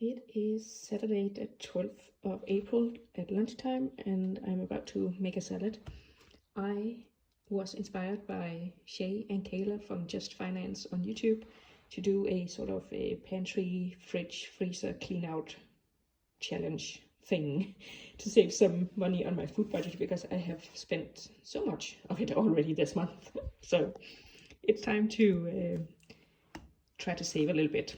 It is Saturday the 12th of April at lunchtime and I'm about to make a salad. I was inspired by Shay and Kayla from Just Finance on YouTube to do a sort of a pantry, fridge, freezer clean out challenge thing to save some money on my food budget because I have spent so much of it already this month. So it's time to try to save a little bit.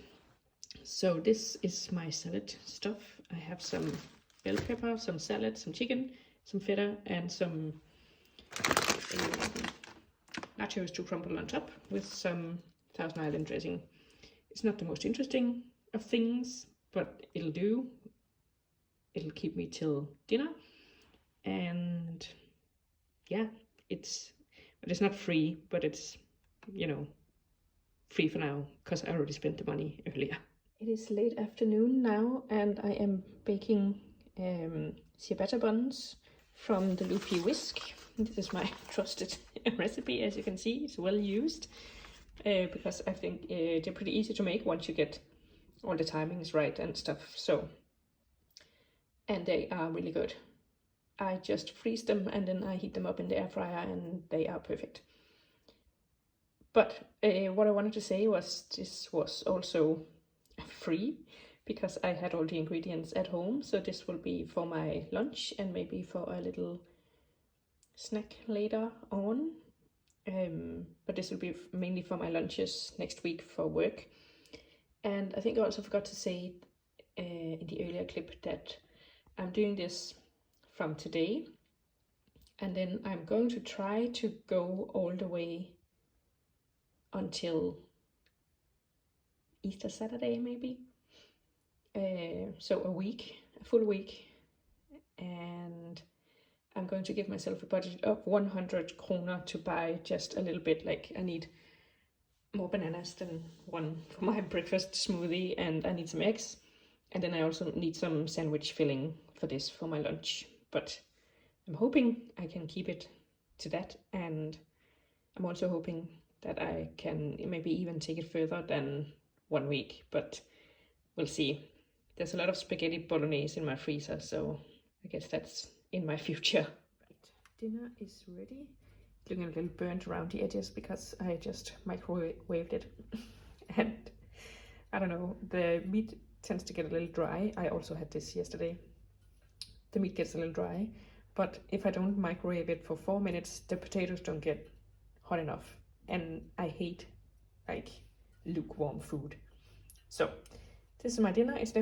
So this is my salad stuff. I have some bell pepper, some salad, some chicken, some feta, and some nachos to crumble on top with some Thousand Island dressing. It's not the most interesting of things, but it'll do. It'll keep me till dinner. And yeah, it's not free, but it's, free for now because I already spent the money earlier. It is late afternoon now and I am baking ciabatta buns from the Loopy Whisk. This is my trusted recipe, as you can see. It's well used because I think they're pretty easy to make once you get all the timings right and stuff. And they are really good. I just freeze them and then I heat them up in the air fryer and they are perfect. But what I wanted to say was this was also free because I had all the ingredients at home, so this will be for my lunch and maybe for a little snack later on, but this will be mainly for my lunches next week for work. And I think I also forgot to say in the earlier clip that I'm doing this from today and then I'm going to try to go all the way until Easter Saturday maybe, so a full week, and I'm going to give myself a budget of 100 kroner to buy just a little bit. Like, I need more bananas than one for my breakfast smoothie, and I need some eggs, and then I also need some sandwich filling for this for my lunch. But I'm hoping I can keep it to that, and I'm also hoping that I can maybe even take it further than 1 week, but we'll see. There's a lot of spaghetti bolognese in my freezer, so I guess that's in my future. Right, dinner is ready. Looking a little burnt around the edges because I just microwaved it. And I don't know, the meat tends to get a little dry. I also had this yesterday. The meat gets a little dry, but if I don't microwave it for 4 minutes, the potatoes don't get hot enough. And I hate like lukewarm food. So this is my dinner. It's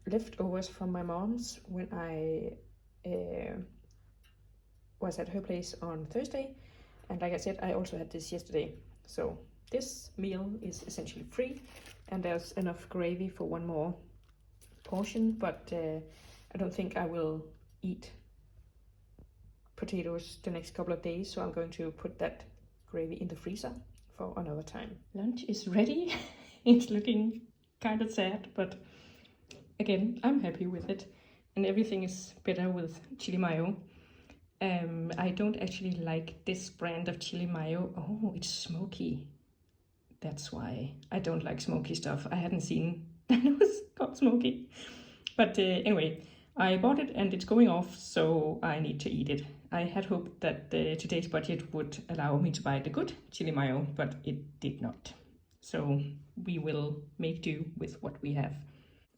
leftovers from my mom's when I was at her place on Thursday, and like I said, I also had this yesterday. So this meal is essentially free and there's enough gravy for one more portion, but I don't think I will eat potatoes the next couple of days, so I'm going to put that gravy in the freezer for another time. Lunch is ready. It's looking kind of sad, but again, I'm happy with it, and everything is better with chili mayo. I don't actually like this brand of chili mayo. Oh, it's smoky. That's why I don't like smoky stuff. I hadn't seen that it was called smoky. But anyway, I bought it and it's going off, so I need to eat it. I had hoped that today's budget would allow me to buy the good chili mayo, but it did not. So we will make do with what we have.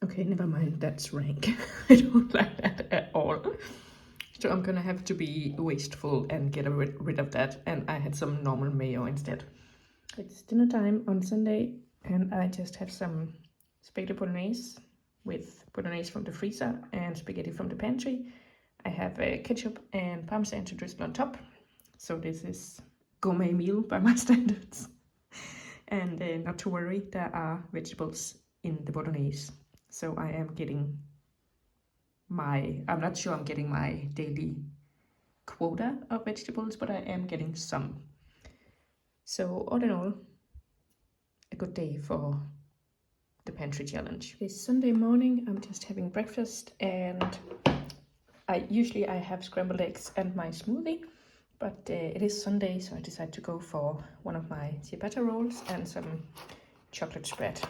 Okay, never mind, that's rank. I don't like that at all. So I'm gonna have to be wasteful and get rid of that, and I had some normal mayo instead. It's dinner time on Sunday, and I just have some spaghetti bolognese with bolognese from the freezer and spaghetti from the pantry. I have ketchup and parmesan to drizzle on top. So this is gourmet meal by my standards. And not to worry, there are vegetables in the bolognese. So I am getting I'm not sure I'm getting my daily quota of vegetables, but I am getting some. So all in all, a good day for the pantry challenge. This Sunday morning, I'm just having breakfast, and usually I have scrambled eggs and my smoothie, but it is Sunday, so I decided to go for one of my ciabatta rolls and some chocolate spread.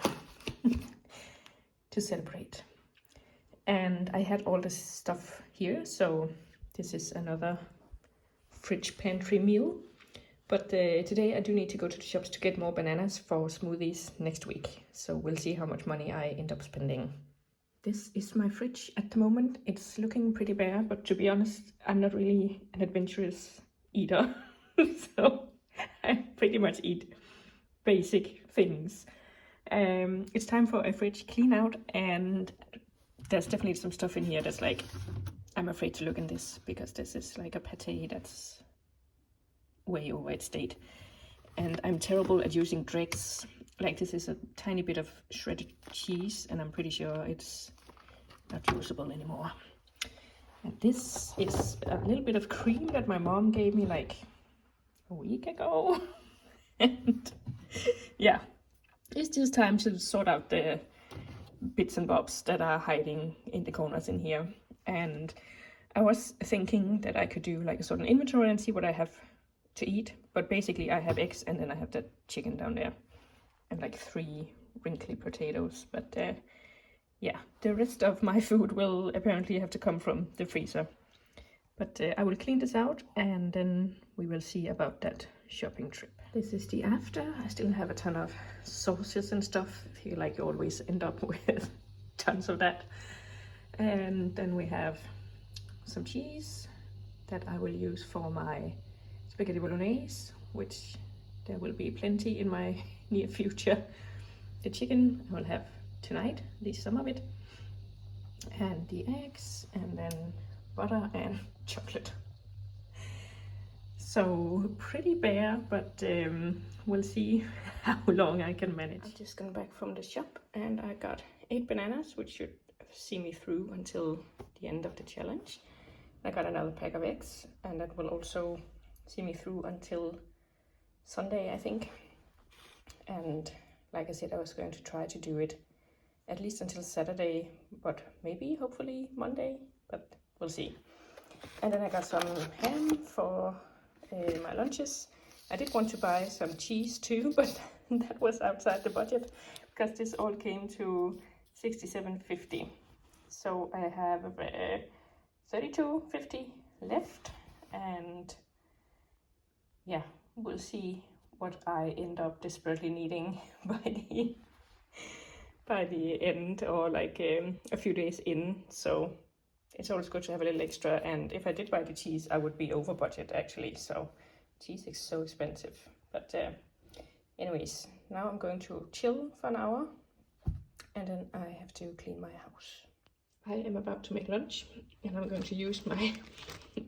to celebrate. And I had all this stuff here, so this is another fridge pantry meal. But today I do need to go to the shops to get more bananas for smoothies next week. So we'll see how much money I end up spending. This is my fridge at the moment. It's looking pretty bare, but to be honest, I'm not really an adventurous eater. So I pretty much eat basic things. It's time for a fridge clean out, and there's definitely some stuff in here that's like, I'm afraid to look in this because this is like a pate that's way over its date. And I'm terrible at using dregs. Like, this is a tiny bit of shredded cheese, and I'm pretty sure it's not usable anymore. And this is a little bit of cream that my mom gave me like a week ago. And yeah, it's just time to sort out the bits and bobs that are hiding in the corners in here. And I was thinking that I could do like a sort of inventory and see what I have to eat. But basically I have eggs, and then I have that chicken down there, and like 3 wrinkly potatoes. But yeah, the rest of my food will apparently have to come from the freezer. But I will clean this out, and then we will see about that shopping trip. This is the after. I still have a ton of sauces and stuff. I feel like you always end up with tons of that. And then we have some cheese that I will use for my spaghetti bolognese, which there will be plenty in my near future. The chicken I will have tonight, at least some of it. And the eggs, and then butter and chocolate. So pretty bare, but we'll see how long I can manage. I'm just gone back from the shop, and I got 8 bananas, which should see me through until the end of the challenge. I got another pack of eggs, and that will also see me through until Sunday, I think. And like I said, I was going to try to do it at least until Saturday, but maybe hopefully Monday, but we'll see. And then I got some ham for my lunches. I did want to buy some cheese too, but that was outside the budget because this all came to $67.50. So I have $32.50 left, and yeah, we'll see what I end up desperately needing by the end, or like a few days in. So it's always good to have a little extra, and if I did buy the cheese, I would be over budget actually. So cheese is so expensive. But anyways, now I'm going to chill for an hour, and then I have to clean my house. I am about to make lunch, and I'm going to use my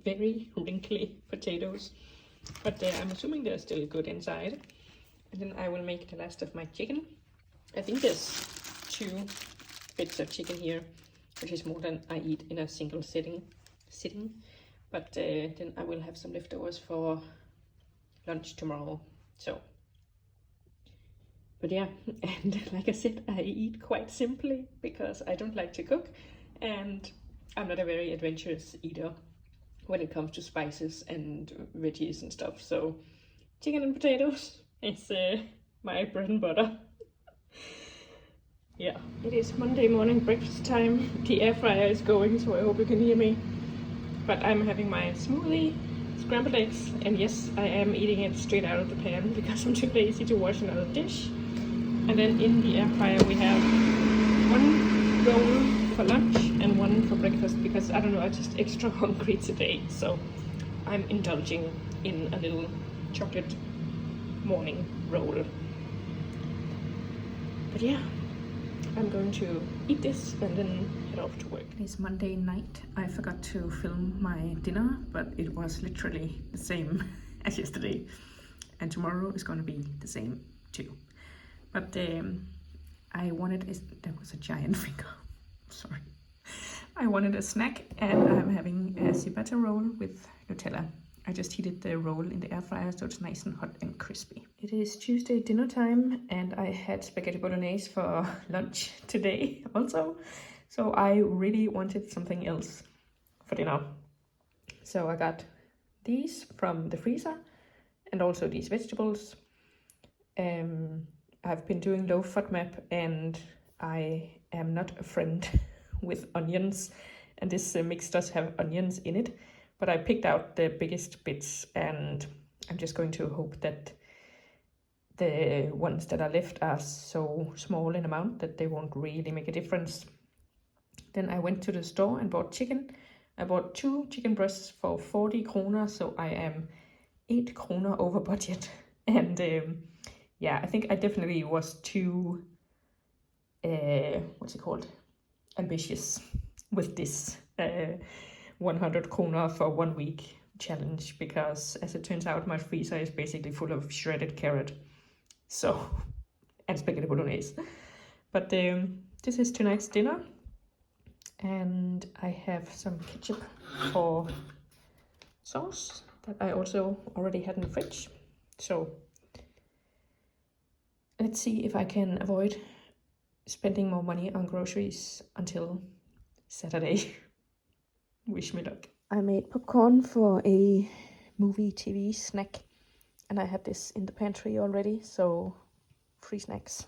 very wrinkly potatoes, but I'm assuming they're still good inside. And then I will make the last of my chicken. I think there's 2 bits of chicken here, which is more than I eat in a single sitting. But then I will have some leftovers for lunch tomorrow. So, but yeah, and like I said, I eat quite simply because I don't like to cook, and I'm not a very adventurous eater when it comes to spices and veggies and stuff. So chicken and potatoes is my bread and butter. Yeah, it is Monday morning breakfast time. The air fryer is going, so I hope you can hear me. But I'm having my smoothie, scrambled eggs, and yes, I am eating it straight out of the pan because I'm too lazy to wash another dish. And then in the air fryer we have 1 roll for lunch and 1 for breakfast, because I don't know, I'm just extra hungry today, so I'm indulging in a little chocolate morning roll. But yeah, I'm going to eat this and then head off to work. It is Monday night. I forgot to film my dinner, but it was literally the same as yesterday, and tomorrow is going to be the same too. But I wanted that was a giant finger. Sorry. I wanted a snack, and I'm having a ciabatta roll with Nutella. I just heated the roll in the air fryer so it's nice and hot and crispy. It is Tuesday dinner time, and I had spaghetti bolognese for lunch today also. So I really wanted something else for dinner. So I got these from the freezer, and also these vegetables. I've been doing low FODMAP, and I am not a friend with onions, and this mix does have onions in it, but I picked out the biggest bits, and I'm just going to hope that the ones that are left are so small in amount that they won't really make a difference. Then I went to the store and bought chicken. I bought 2 chicken breasts for 40 kroner, so I am 8 kroner over budget. And yeah, I think I definitely was too, what's it called, ambitious with this 100 kroner for 1 week challenge, because as it turns out, my freezer is basically full of shredded carrot, so, and spaghetti bolognese. But this is tonight's dinner, and I have some ketchup for sauce that I also already had in the fridge. So let's see if I can avoid spending more money on groceries until Saturday. Wish me luck. I made popcorn for a movie TV snack, and I had this in the pantry already, so free snacks.